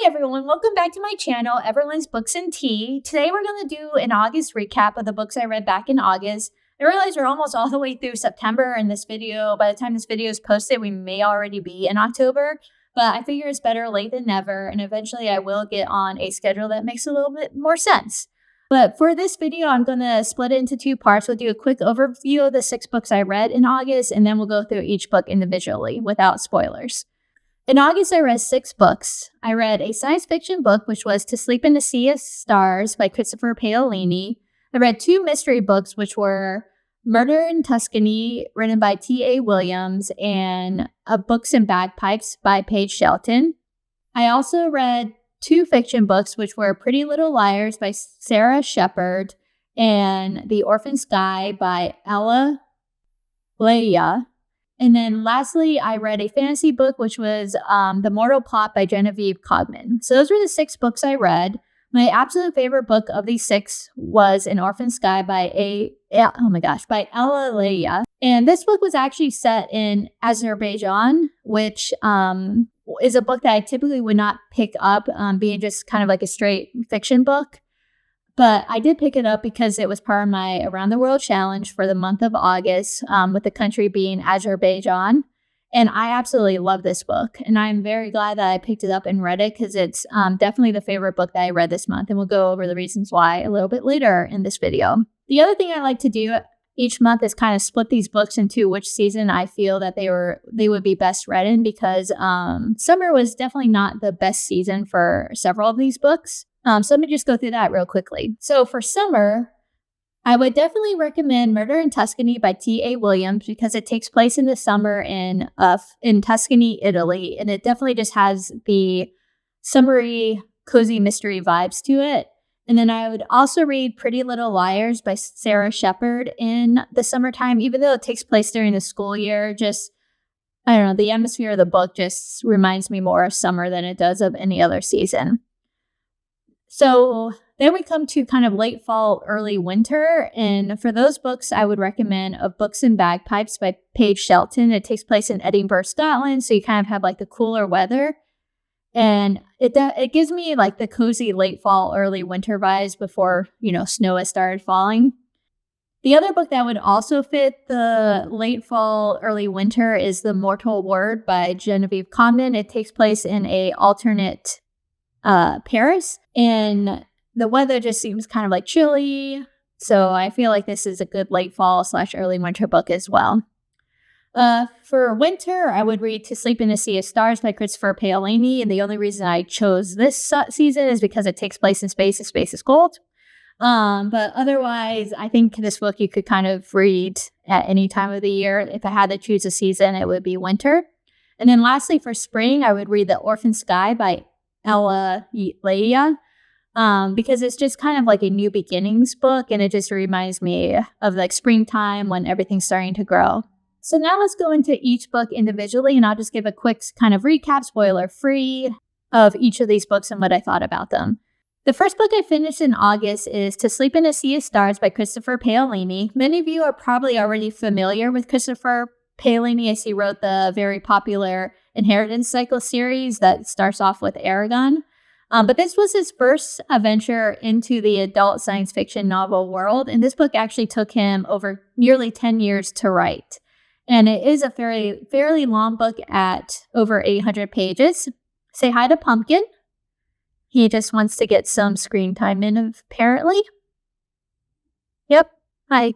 Hi everyone, welcome back to my channel, Everlynn's Books and Tea. Today we're going to do an August recap of the books I read back in August. I realize we're almost all the way through September in this video. By the time this video is posted, we may already be in October, but I figure it's better late than never, and eventually I will get on a schedule that makes a little bit more sense. But for this video, I'm going to split it into two parts. We'll do a quick overview of the 6 books I read in August, and then we'll go through each book individually without spoilers. In August, I read 6 books. I read a science fiction book, which was To Sleep in a Sea of Stars by Christopher Paolini. I read 2 mystery books, which were Murder in Tuscany, written by T.A. Williams, and Books and Bagpipes by Paige Shelton. I also read 2 fiction books, which were Pretty Little Liars by Sarah Shepard and The Orphan Sky by Ella Leia. And then lastly, I read a fantasy book, which was The Mortal Plot by Genevieve Cogman. So those were the 6 books I read. My absolute favorite book of these 6 was An Orphan Sky by by Ella Leia. And this book was actually set in Azerbaijan, which is a book that I typically would not pick up, being just kind of like a straight fiction book. But I did pick it up because it was part of my Around the World Challenge for the month of August, with the country being Azerbaijan. And I absolutely love this book. And I'm very glad that I picked it up and read it because it's definitely the favorite book that I read this month. And we'll go over the reasons why a little bit later in this video. The other thing I like to do each month is kind of split these books into which season I feel that they would be best read in, because summer was definitely not the best season for several of these books. So let me just go through that real quickly. So for summer, I would definitely recommend Murder in Tuscany by T.A. Williams because it takes place in the summer in Tuscany, Italy, and it definitely just has the summery, cozy mystery vibes to it. And then I would also read Pretty Little Liars by Sarah Shepard in the summertime, even though it takes place during the school year. Just, I don't know, the atmosphere of the book just reminds me more of summer than it does of any other season. So then we come to kind of late fall, early winter. And for those books, I would recommend Of Books and Bagpipes by Paige Shelton. It takes place in Edinburgh, Scotland. So you kind of have like the cooler weather. And it gives me like the cozy late fall, early winter vibes before, snow has started falling. The other book that would also fit the late fall, early winter is The Mortal Word by Genevieve Cogman. It takes place in a alternate Paris, and the weather just seems kind of like chilly, so I feel like this is a good late fall / early winter book as well. For winter, I would read To Sleep in a Sea of Stars by Christopher Paolini, and the only reason I chose this season is because it takes place in space and space is cold. But otherwise, I think this book you could kind of read at any time of the year. If I had to choose a season, it would be winter. And then lastly, for spring, I would read The Orphan Sky by Ella Leia, because it's just kind of like a new beginnings book, and it just reminds me of like springtime when everything's starting to grow. So now let's go into each book individually, and I'll just give a quick kind of recap, spoiler free, of each of these books and what I thought about them. The first book I finished in August is To Sleep in a Sea of Stars by Christopher Paolini. Many of you are probably already familiar with Christopher Paolini, as he wrote the very popular Inheritance Cycle series that starts off with Eragon. But this was his first adventure into the adult science fiction novel world, and this book actually took him over nearly 10 years to write. And it is a fairly long book at over 800 pages. Say hi to Pumpkin. He just wants to get some screen time in, apparently. Yep, hi.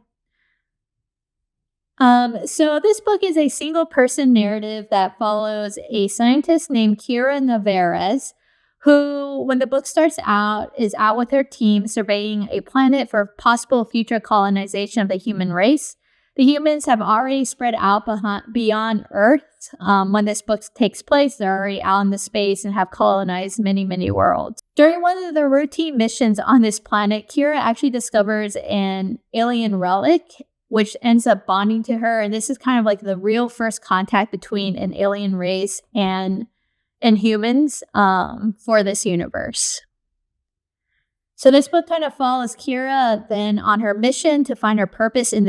So this book is a single-person narrative that follows a scientist named Kira Navarez, who, when the book starts out, is out with her team surveying a planet for possible future colonization of the human race. The humans have already spread out beyond Earth. When this book takes place, they're already out in the space and have colonized many, many worlds. During one of the routine missions on this planet, Kira actually discovers an alien relic, which ends up bonding to her. And this is kind of like the real first contact between an alien race and humans for this universe. So this book kind of follows Kira then on her mission to find her purpose in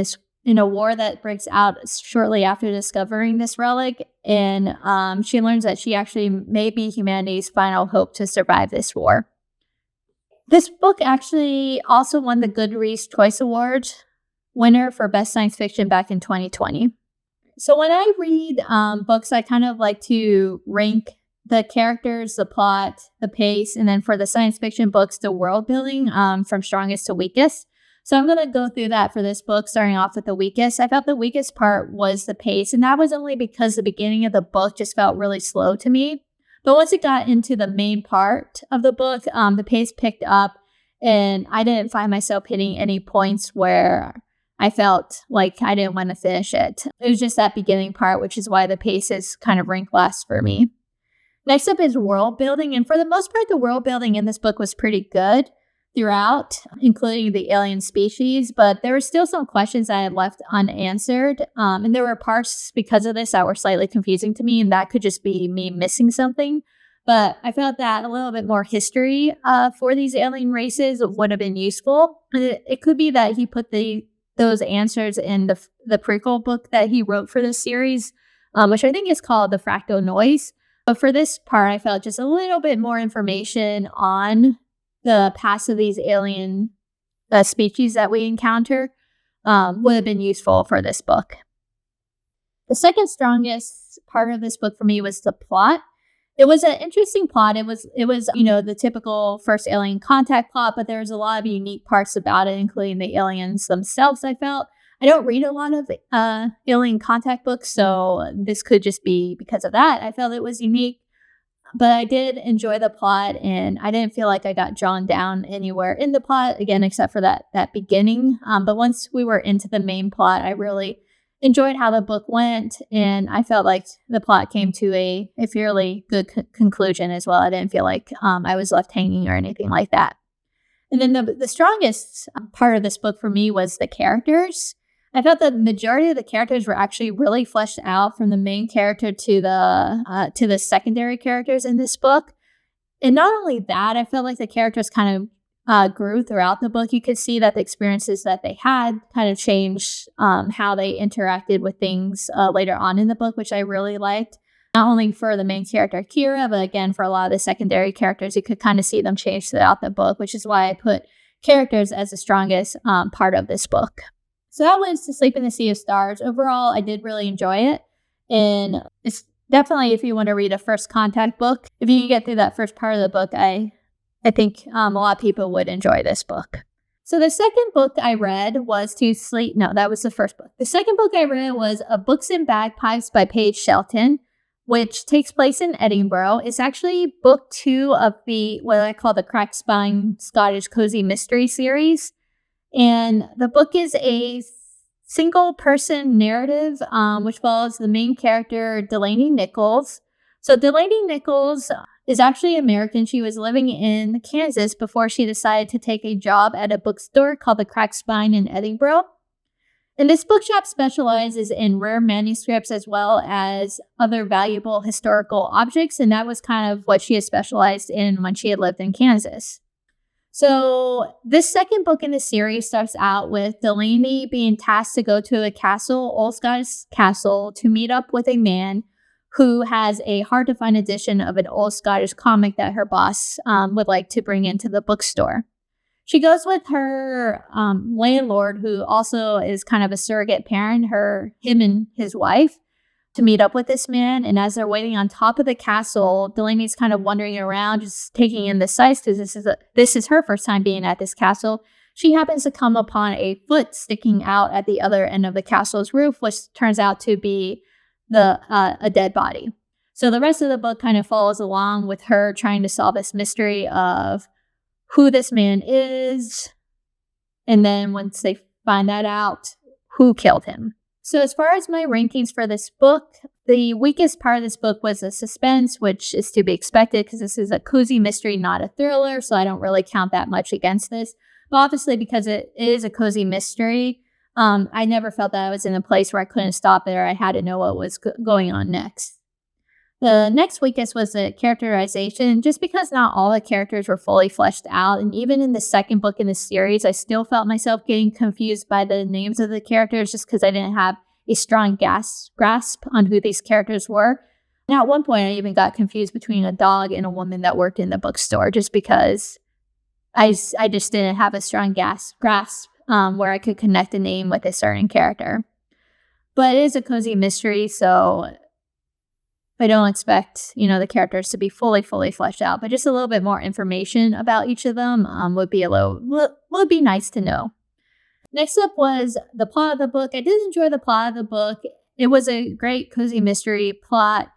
in a war that breaks out shortly after discovering this relic. And she learns that she actually may be humanity's final hope to survive this war. This book actually also won the Goodreads Choice Award winner for Best Science Fiction back in 2020. So when I read books, I kind of like to rank the characters, the plot, the pace, and then for the science fiction books, the world building from strongest to weakest. So I'm going to go through that for this book, starting off with the weakest. I felt the weakest part was the pace, and that was only because the beginning of the book just felt really slow to me. But once it got into the main part of the book, the pace picked up, and I didn't find myself hitting any points where I felt like I didn't want to finish it. It was just that beginning part, which is why the pace is kind of ranked last for me. Next up is world building, and for the most part, the world building in this book was pretty good throughout, including the alien species, but there were still some questions I had left unanswered, and there were parts because of this that were slightly confusing to me, and that could just be me missing something. But I felt that a little bit more history for these alien races would have been useful. It could be that he put those answers in the prequel book that he wrote for this series, which I think is called The Fractal Noise. But for this part, I felt just a little bit more information on the past of these alien species that we encounter would have been useful for this book. The second strongest part of this book for me was the plot. It was an interesting plot. It was the typical first alien contact plot, but there was a lot of unique parts about it, including the aliens themselves, I felt. I don't read a lot of alien contact books, so this could just be because of that. I felt it was unique. But I did enjoy the plot, and I didn't feel like I got drawn down anywhere in the plot, again, except for that beginning. But once we were into the main plot, I really enjoyed how the book went, and I felt like the plot came to a fairly good conclusion as well. I didn't feel like I was left hanging or anything like that. And then the strongest part of this book for me was the characters. I felt the majority of the characters were actually really fleshed out, from the main character to the secondary characters in this book. And not only that, I felt like the characters kind of grew throughout the book. You could see that the experiences that they had kind of changed how they interacted with things later on in the book, which I really liked. Not only for the main character, Kira, but again, for a lot of the secondary characters, you could kind of see them change throughout the book, which is why I put characters as the strongest part of this book. So that was To Sleep in the Sea of Stars. Overall, I did really enjoy it. And it's definitely, if you want to read a first contact book, if you can get through that first part of the book, I think a lot of people would enjoy this book. So the second book I read was that was the first book. The second book I read was A Books and Bagpipes by Paige Shelton, which takes place in Edinburgh. It's actually book 2 of what I call the Cracked Spine Scottish Cozy Mystery series. And the book is a single-person narrative, which follows the main character, Delaney Nichols. So Delaney Nichols is actually American. She was living in Kansas before she decided to take a job at a bookstore called the Cracked Spine in Edinburgh. And this bookshop specializes in rare manuscripts as well as other valuable historical objects, and that was kind of what she had specialized in when she had lived in Kansas. So this second book in the series starts out with Delaney being tasked to go to a castle, Old Scottish Castle, to meet up with a man who has a hard-to-find edition of an old Scottish comic that her boss would like to bring into the bookstore. She goes with her landlord, who also is kind of a surrogate parent, him and his wife, to meet up with this man. And as they're waiting on top of the castle, Delaney's kind of wandering around, just taking in the sights, because this is her first time being at this castle. She happens to come upon a foot sticking out at the other end of the castle's roof, which turns out to be a dead body. So the rest of the book kind of follows along with her trying to solve this mystery of who this man is, and then once they find that out, who killed him. So as far as my rankings for this book, the weakest part of this book was the suspense, which is to be expected because this is a cozy mystery, not a thriller, so I don't really count that much against this. But obviously, because it is a cozy mystery, I never felt that I was in a place where I couldn't stop it or I had to know what was going on next. The next weakest was the characterization, just because not all the characters were fully fleshed out. And even in the second book in the series, I still felt myself getting confused by the names of the characters just because I didn't have a strong grasp on who these characters were. And at one point, I even got confused between a dog and a woman that worked in the bookstore just because I just didn't have a strong grasp where I could connect a name with a certain character. But it is a cozy mystery, so I don't expect, the characters to be fully fleshed out, but just a little bit more information about each of them would be nice to know. Next up was the plot of the book. I did enjoy the plot of the book. It was a great cozy mystery plot,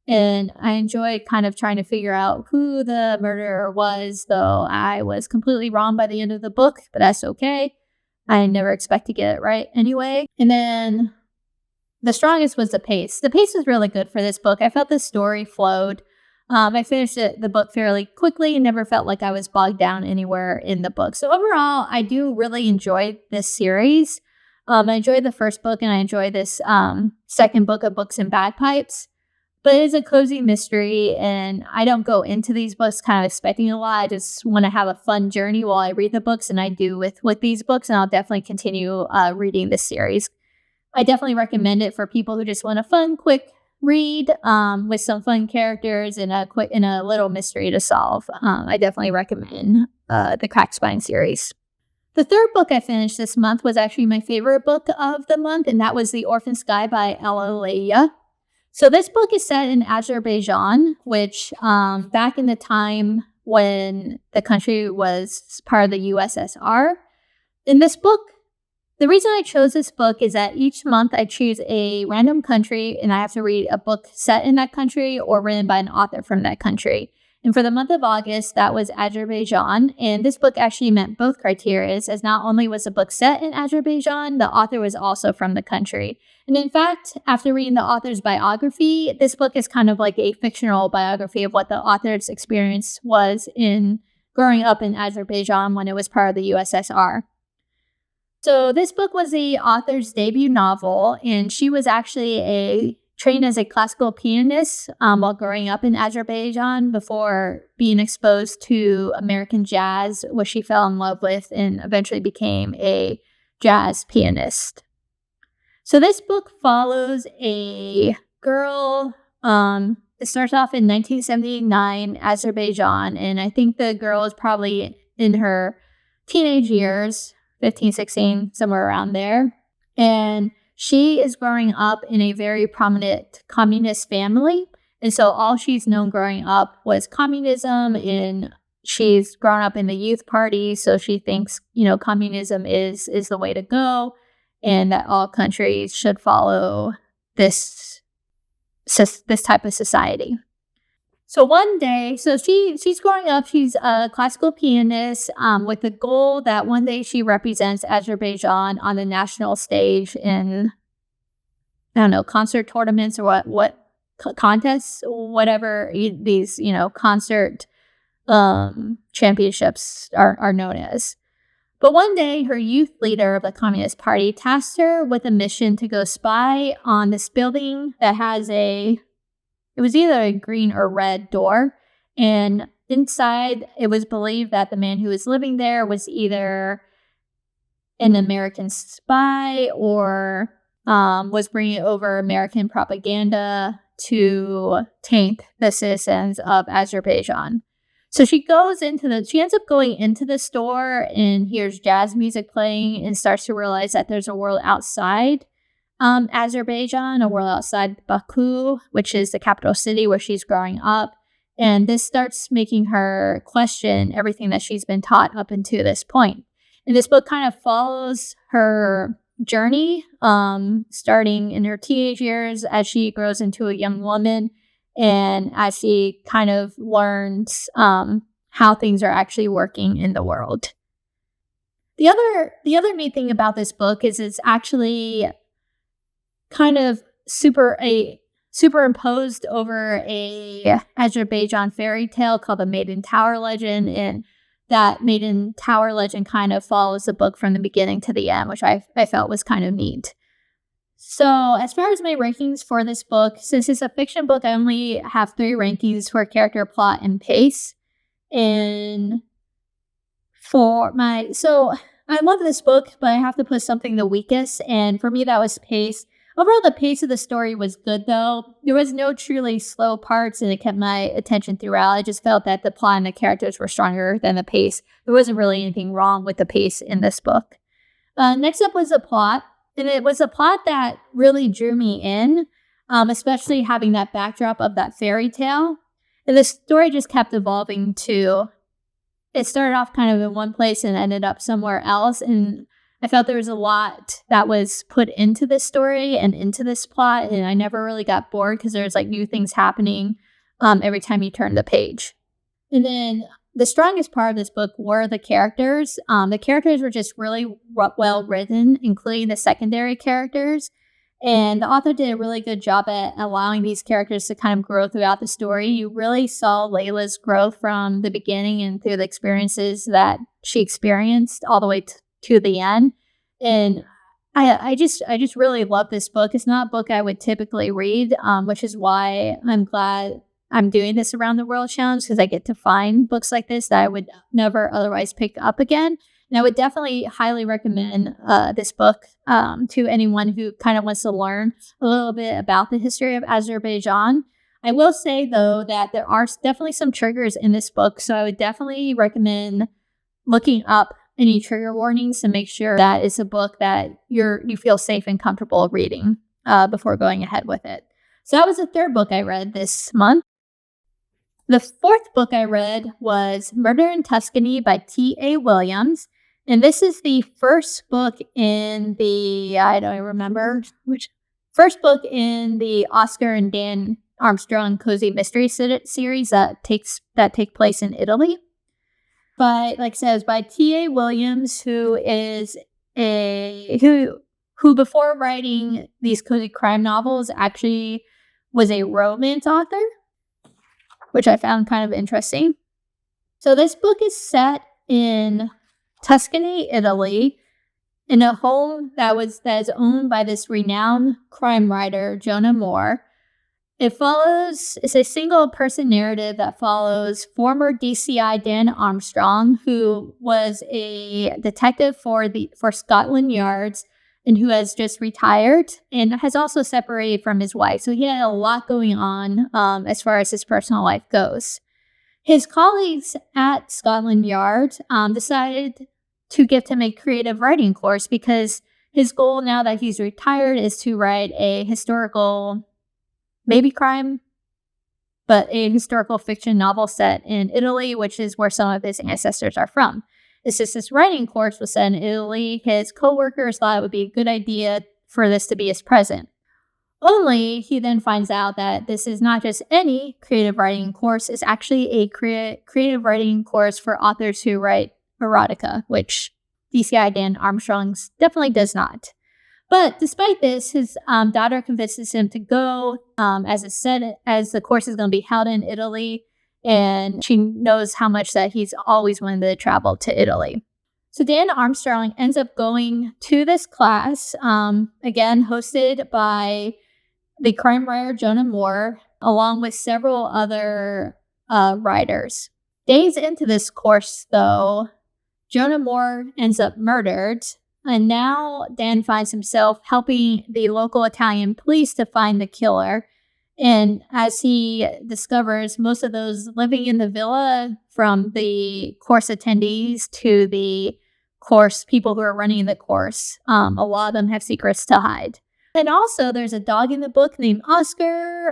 and I enjoyed kind of trying to figure out who the murderer was, though I was completely wrong by the end of the book, but that's okay. I never expect to get it right anyway. And then the strongest was the pace. The pace was really good for this book. I felt the story flowed. I finished the book fairly quickly and never felt like I was bogged down anywhere in the book. So overall, I do really enjoy this series. I enjoyed the first book and I enjoy this second book of Books and Bagpipes. But it is a cozy mystery and I don't go into these books kind of expecting a lot. I just want to have a fun journey while I read the books, and I do with these books, and I'll definitely continue reading this series. I definitely recommend it for people who just want a fun, quick read with some fun characters and a little mystery to solve. I definitely recommend the Cracked Spine series. The third book I finished this month was actually my favorite book of the month, and that was The Orphan Sky by Ella Leia. So this book is set in Azerbaijan, which back in the time when the country was part of the USSR. In this book, the reason I chose this book is that each month I choose a random country and I have to read a book set in that country or written by an author from that country. And for the month of August, that was Azerbaijan. And this book actually met both criteria, as not only was the book set in Azerbaijan, the author was also from the country. And in fact, after reading the author's biography, this book is kind of like a fictional biography of what the author's experience was in growing up in Azerbaijan when it was part of the USSR. So this book was the author's debut novel, and she was actually trained as a classical pianist while growing up in Azerbaijan before being exposed to American jazz, which she fell in love with and eventually became a jazz pianist. So this book follows a girl. It starts off in 1979, Azerbaijan, and I think the girl is probably in her teenage years. 15, 16, somewhere around there. And she is growing up in a very prominent communist family. And so all she's known growing up was communism, and she's grown up in the youth party. So she thinks, communism is the way to go, and that all countries should follow this type of society. So one day, she's growing up, she's a classical pianist with the goal that one day she represents Azerbaijan on the national stage in, concert tournaments or what contests, whatever these, concert championships are known as. But one day, her youth leader of the Communist Party tasked her with a mission to go spy on this building that has it was either a green or red door, and inside it was believed that the man who was living there was either an American spy or was bringing over American propaganda to taint the citizens of Azerbaijan. So she ends up going into the store and hears jazz music playing and starts to realize that there's a world outside Azerbaijan, a world outside Baku, which is the capital city where she's growing up. And this starts making her question everything that she's been taught up until this point. And this book kind of follows her journey, starting in her teenage years as she grows into a young woman and as she kind of learns how things are actually working in the world. The other neat thing about this book is it's actually kind of superimposed over a Azerbaijan fairy tale called the Maiden Tower Legend, and that Maiden Tower Legend kind of follows the book from the beginning to the end, which I felt was kind of neat. So as far as my rankings for this book, since it's a fiction book, I only have 3 rankings for character, plot, and pace. And so I love this book, but I have to put something the weakest. And for me, that was pace. Overall, the pace of the story was good, though. There was no truly slow parts, and it kept my attention throughout. I just felt that the plot and the characters were stronger than the pace. There wasn't really anything wrong with the pace in this book. Next up was the plot, and it was a plot that really drew me in, especially having that backdrop of that fairy tale. And the story just kept evolving too. It started off kind of in one place and ended up somewhere else, and I felt there was a lot that was put into this story and into this plot, and I never really got bored because there's like new things happening every time you turn the page. And then the strongest part of this book were the characters. The characters were just really well written, including the secondary characters. And the author did a really good job at allowing these characters to kind of grow throughout the story. You really saw Layla's growth from the beginning and through the experiences that she experienced all the way to the end. And I just really love this book. It's not a book I would typically read, which is why I'm glad I'm doing this Around the World Challenge, because I get to find books like this that I would never otherwise pick up again. And I would definitely highly recommend this book to anyone who kind of wants to learn a little bit about the history of Azerbaijan. I will say, though, that there are definitely some triggers in this book, so I would definitely recommend looking up any trigger warnings to make sure that it's a book that you feel safe and comfortable reading before going ahead with it. So that was the 3rd book I read this month. The 4th book I read was Murder in Tuscany by T.A. Williams. And this is the first book in the, first book in the Oscar and Dan Armstrong Cozy Mystery series that take place in Italy. But like I said, it was by T.A. Williams, who is who before writing these cozy crime novels actually was a romance author, which I found kind of interesting. So this book is set in Tuscany, Italy, in a home that is owned by this renowned crime writer, Jonah Moore. It's a single-person narrative that follows former DCI Dan Armstrong, who was a detective for Scotland Yards and who has just retired and has also separated from his wife. So he had a lot going on as far as his personal life goes. His colleagues at Scotland Yard decided to give him a creative writing course because his goal now that he's retired is to write a historical, maybe crime, but a historical fiction novel set in Italy, which is where some of his ancestors are from. It's just this writing course was set in Italy. His co-workers thought it would be a good idea for this to be his present. Only he then finds out that this is not just any creative writing course, it's actually a creative writing course for authors who write erotica, which DCI Dan Armstrong definitely does not. But despite this, his daughter convinces him to go, as the course is going to be held in Italy, and she knows how much that he's always wanted to travel to Italy. So Dan Armstrong ends up going to this class, again hosted by the crime writer Jonah Moore, along with several other writers. Days into this course, though, Jonah Moore ends up murdered, and now Dan finds himself helping the local Italian police to find the killer. And as he discovers, most of those living in the villa, from the course attendees to the course people who are running the course, a lot of them have secrets to hide. And also, there's a dog in the book named Oscar,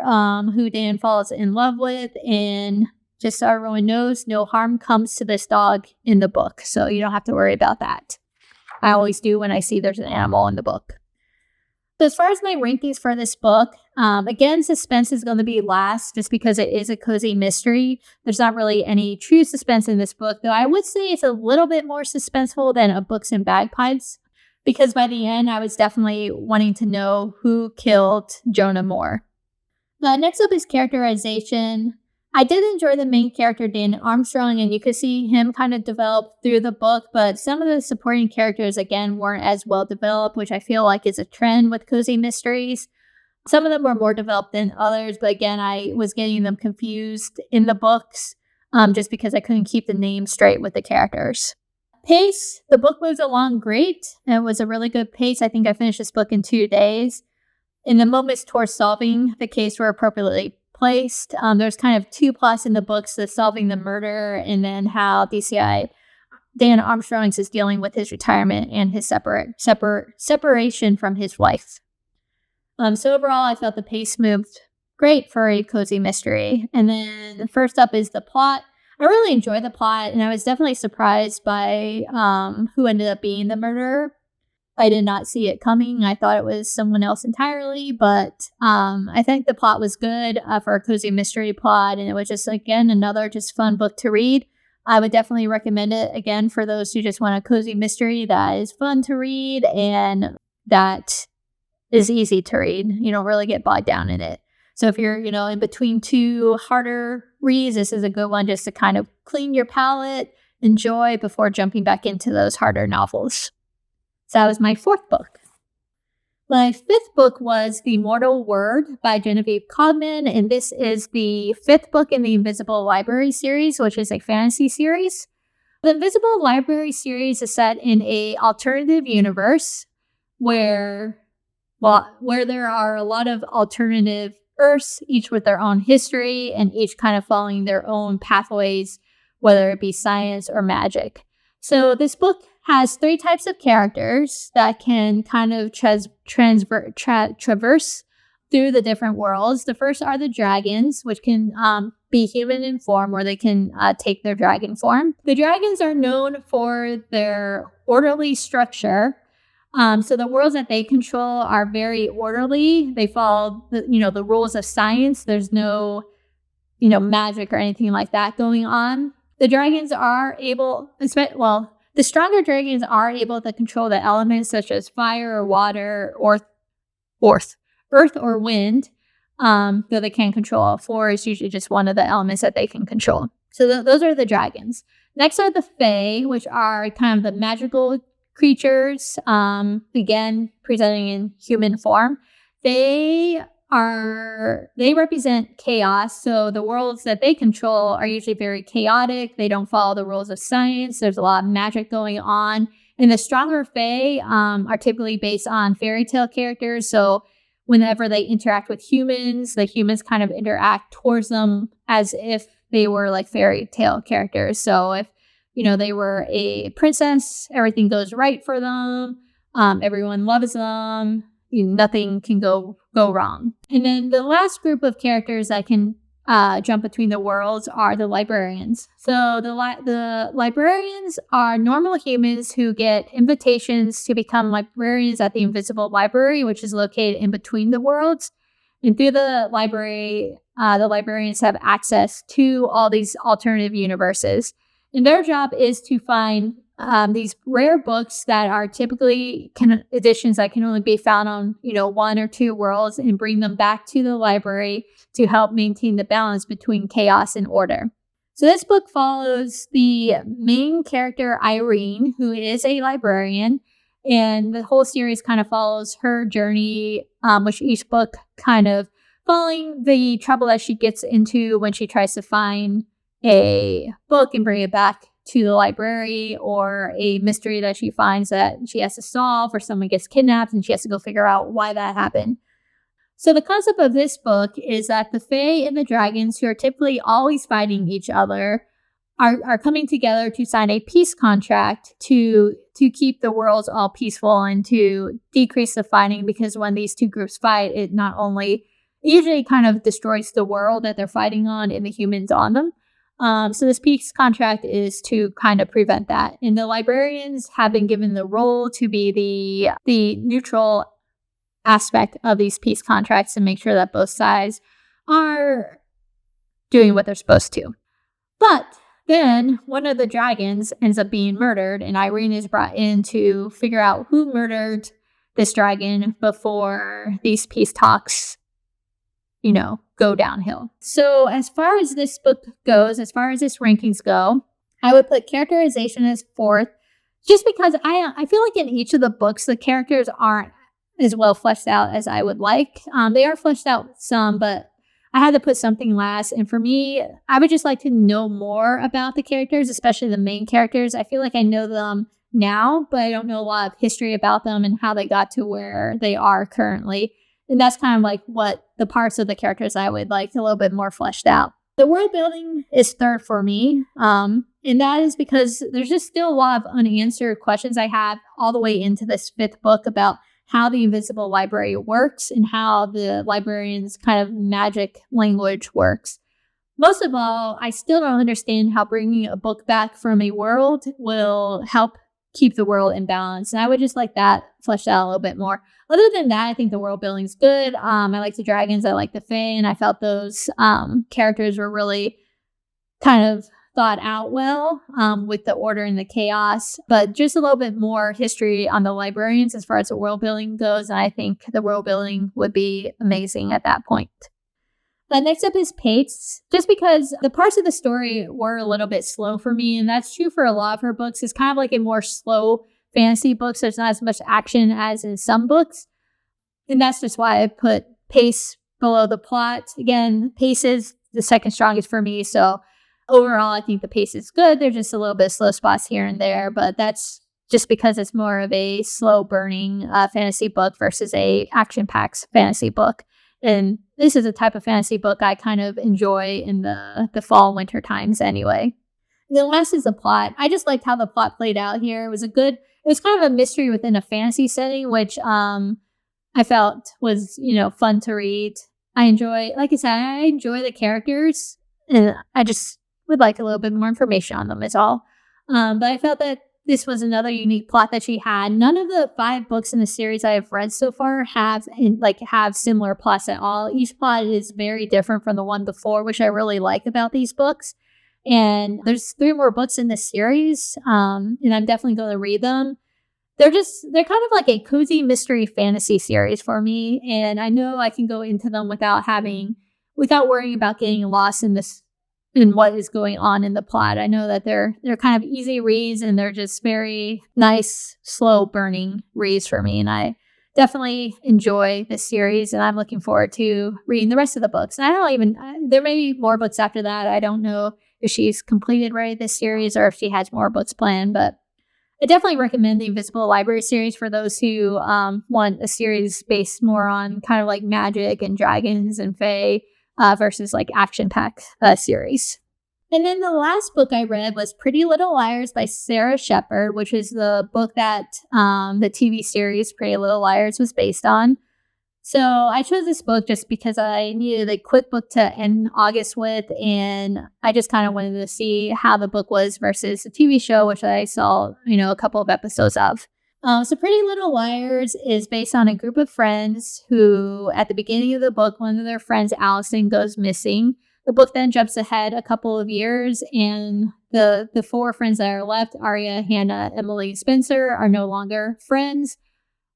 who Dan falls in love with, and just so everyone knows, no harm comes to this dog in the book, so you don't have to worry about that. I always do when I see there's an animal in the book. So as far as my rankings for this book, again, suspense is going to be last just because it is a cozy mystery. There's not really any true suspense in this book, though I would say it's a little bit more suspenseful than A Books and Bagpipes, because by the end, I was definitely wanting to know who killed Jonah Moore. Next up is characterization. I did enjoy the main character, Dan Armstrong, and you could see him kind of develop through the book, but some of the supporting characters, again, weren't as well developed, which I feel like is a trend with cozy mysteries. Some of them were more developed than others, but again, I was getting them confused in the books just because I couldn't keep the names straight with the characters. Pace, the book moves along great. It was a really good pace. I think I finished this book in 2 days. In the moments towards solving the case were appropriately placed. There's kind of 2 plots in the books, the solving the murder and then how DCI Dan Armstrong is dealing with his retirement and his separation from his wife. So overall, I felt the pace moved great for a cozy mystery. And then first up is the plot. I really enjoyed the plot, and I was definitely surprised by who ended up being the murderer. I did not see it coming. I thought it was someone else entirely, but I think the plot was good for a cozy mystery plot, and it was just, again, another just fun book to read. I would definitely recommend it, again, for those who just want a cozy mystery that is fun to read and that is easy to read. You don't really get bogged down in it. So if you're, in between 2 harder reads, this is a good one just to kind of clean your palate, enjoy before jumping back into those harder novels. So that was my 4th book. My 5th book was The Mortal Word by Genevieve Cogman, and this is the 5th book in the Invisible Library series, which is a fantasy series. The Invisible Library series is set in an alternative universe where there are a lot of alternative Earths, each with their own history and each kind of following their own pathways, whether it be science or magic. So this book has 3 types of characters that can kind of traverse through the different worlds. The first are the dragons, which can be human in form, or they can take their dragon form. The dragons are known for their orderly structure. So the worlds that they control are very orderly. They follow the rules of science. There's no, magic or anything like that going on. The dragons are the stronger dragons are able to control the elements such as fire or water or earth or wind, though they can't control all 4. Is usually just one of the elements that they can control. So those are the dragons. Next are the Fae, which are kind of the magical creatures, again, presenting in human form. They represent chaos, so the worlds that they control are usually very chaotic. They don't follow the rules of science. There's a lot of magic going on. And the stronger Fae are typically based on fairy tale characters, so whenever they interact with humans, the humans kind of interact towards them as if they were like fairy tale characters. So if they were a princess, everything goes right for them. Everyone loves them. Nothing can go wrong. And then the last group of characters that can jump between the worlds are the librarians. So the librarians are normal humans who get invitations to become librarians at the Invisible Library, which is located in between the worlds. And through the library, the librarians have access to all these alternative universes. And their job is to find these rare books that are typically editions that can only be found on, 1 or 2 worlds, and bring them back to the library to help maintain the balance between chaos and order. So this book follows the main character, Irene, who is a librarian, and the whole series kind of follows her journey, which each book kind of following the trouble that she gets into when she tries to find a book and bring it back to the library, or a mystery that she finds that she has to solve, or someone gets kidnapped and she has to go figure out why that happened. So the concept of this book is that the Fae and the dragons, who are typically always fighting each other, are coming together to sign a peace contract to keep the worlds all peaceful and to decrease the fighting, because when these 2 groups fight, it not only usually kind of destroys the world that they're fighting on and the humans on them. So this peace contract is to kind of prevent that. And the librarians have been given the role to be the neutral aspect of these peace contracts and make sure that both sides are doing what they're supposed to. But then one of the dragons ends up being murdered, and Irene is brought in to figure out who murdered this dragon before these peace talks go downhill. So as far as this book goes, as far as its rankings go, I would put characterization as 4th, just because I feel like in each of the books, the characters aren't as well fleshed out as I would like. They are fleshed out some, but I had to put something last. And for me, I would just like to know more about the characters, especially the main characters. I feel like I know them now, but I don't know a lot of history about them and how they got to where they are currently. And that's kind of like what the parts of the characters I would like a little bit more fleshed out. The world building is 3rd for me. And that is because there's just still a lot of unanswered questions I have all the way into this 5th book about how the Invisible Library works and how the librarian's kind of magic language works. Most of all, I still don't understand how bringing a book back from a world will help keep the world in balance. And I would just like that fleshed out a little bit more. Other than that, I think the world building's good. I like the dragons. I like the Fae. And I felt those characters were really kind of thought out well with the order and the chaos, but just a little bit more history on the librarians as far as the world building goes. And I think the world building would be amazing at that point. Next up is pace, just because the parts of the story were a little bit slow for me. And that's true for a lot of her books. It's kind of like a more slow fantasy book. So there's not as much action as in some books. And that's just why I put pace below the plot. Again, pace is the second strongest for me. So overall, I think the pace is good. There's just a little bit of slow spots here and there, but that's just because it's more of a slow burning fantasy book versus a action-packed fantasy book. And this is a type of fantasy book I kind of enjoy in the fall, winter times anyway. And then last is the plot. I just liked how the plot played out here. It was kind of a mystery within a fantasy setting, which I felt was, fun to read. I enjoy the characters, and I just would like a little bit more information on them is all. But I felt that this was another unique plot that she had. None of the 5 books in the series I have read so far have similar plots at all. Each plot is very different from the one before, which I really like about these books. And there's 3 more books in this series, and I'm definitely going to read them. They're kind of like a cozy mystery fantasy series for me, and I know I can go into them without worrying about getting lost in what is going on in the plot. I know that they're kind of easy reads, and they're just very nice, slow burning reads for me. And I definitely enjoy this series, and I'm looking forward to reading the rest of the books. And there may be more books after that. I don't know if she's completed this series or if she has more books planned, but I definitely recommend the Invisible Library series for those who want a series based more on kind of like magic and dragons and fae. Versus like action-packed series. And then the last book I read was Pretty Little Liars by Sarah Shepard, which is the book that the TV series Pretty Little Liars was based on. So I chose this book just because I needed a quick book to end August with, and I just kind of wanted to see how the book was versus the TV show, which I saw, a couple of episodes of. So Pretty Little Liars is based on a group of friends who, at the beginning of the book, one of their friends, Allison, goes missing. The book then jumps ahead a couple of years, and the 4 friends that are left, Arya, Hannah, Emily, and Spencer, are no longer friends,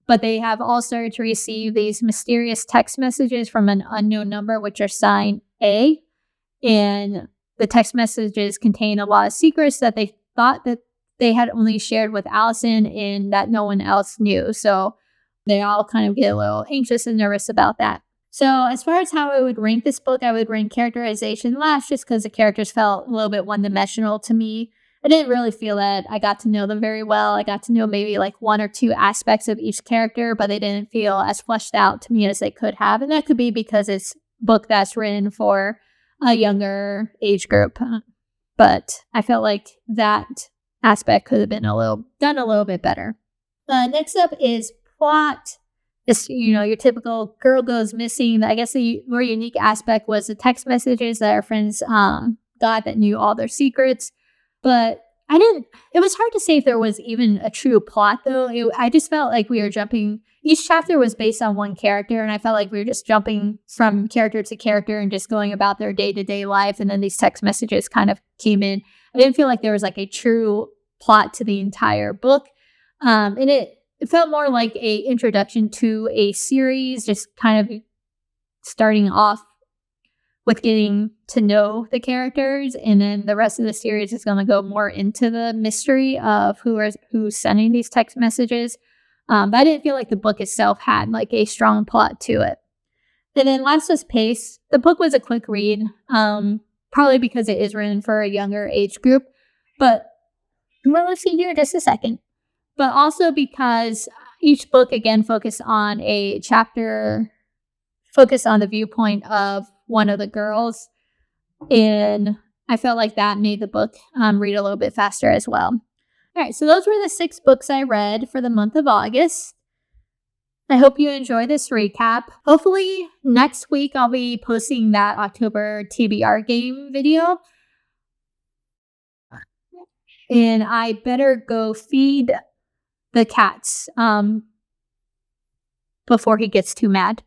but they have all started to receive these mysterious text messages from an unknown number, which are signed A, and the text messages contain a lot of secrets that they thought that they had only shared with Allison and that no one else knew. So they all kind of get a little anxious and nervous about that. So as far as how I would rank this book, I would rank characterization last just because the characters felt a little bit one-dimensional to me. I didn't really feel that I got to know them very well. I got to know maybe like 1 or 2 aspects of each character, but they didn't feel as fleshed out to me as they could have. And that could be because it's a book that's written for a younger age group. But I felt like that aspect could have been done a little bit better. Next up is plot. It's, your typical girl goes missing. I guess the more unique aspect was the text messages that our friends got that knew all their secrets. But it was hard to say if there was even a true plot, though. I just felt like we were jumping. Each chapter was based on one character, and I felt like we were just jumping from character to character and just going about their day-to-day life. And then these text messages kind of came in. I didn't feel like there was like a true plot to the entire book. And it felt more like a introduction to a series, just kind of starting off with getting to know the characters, and then the rest of the series is going to go more into the mystery of who's sending these text messages. But I didn't feel like the book itself had like a strong plot to it. And then last was Pace. The book was a quick read, probably because it is written for a younger age group, but we'll see here in just a second. But also because each book again focused on a chapter, focused on the viewpoint of one of the girls, and I felt like that made the book read a little bit faster as well. All right, so those were the 6 books I read for the month of August. I hope you enjoy this recap. Hopefully next week I'll be posting that October TBR game video. And I better go feed the cats before he gets too mad.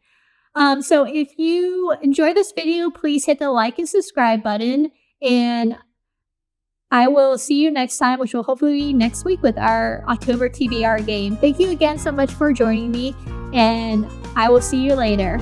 So if you enjoy this video, please hit the like and subscribe button. And I will see you next time, which will hopefully be next week with our October TBR game. Thank you again so much for joining me, and I will see you later.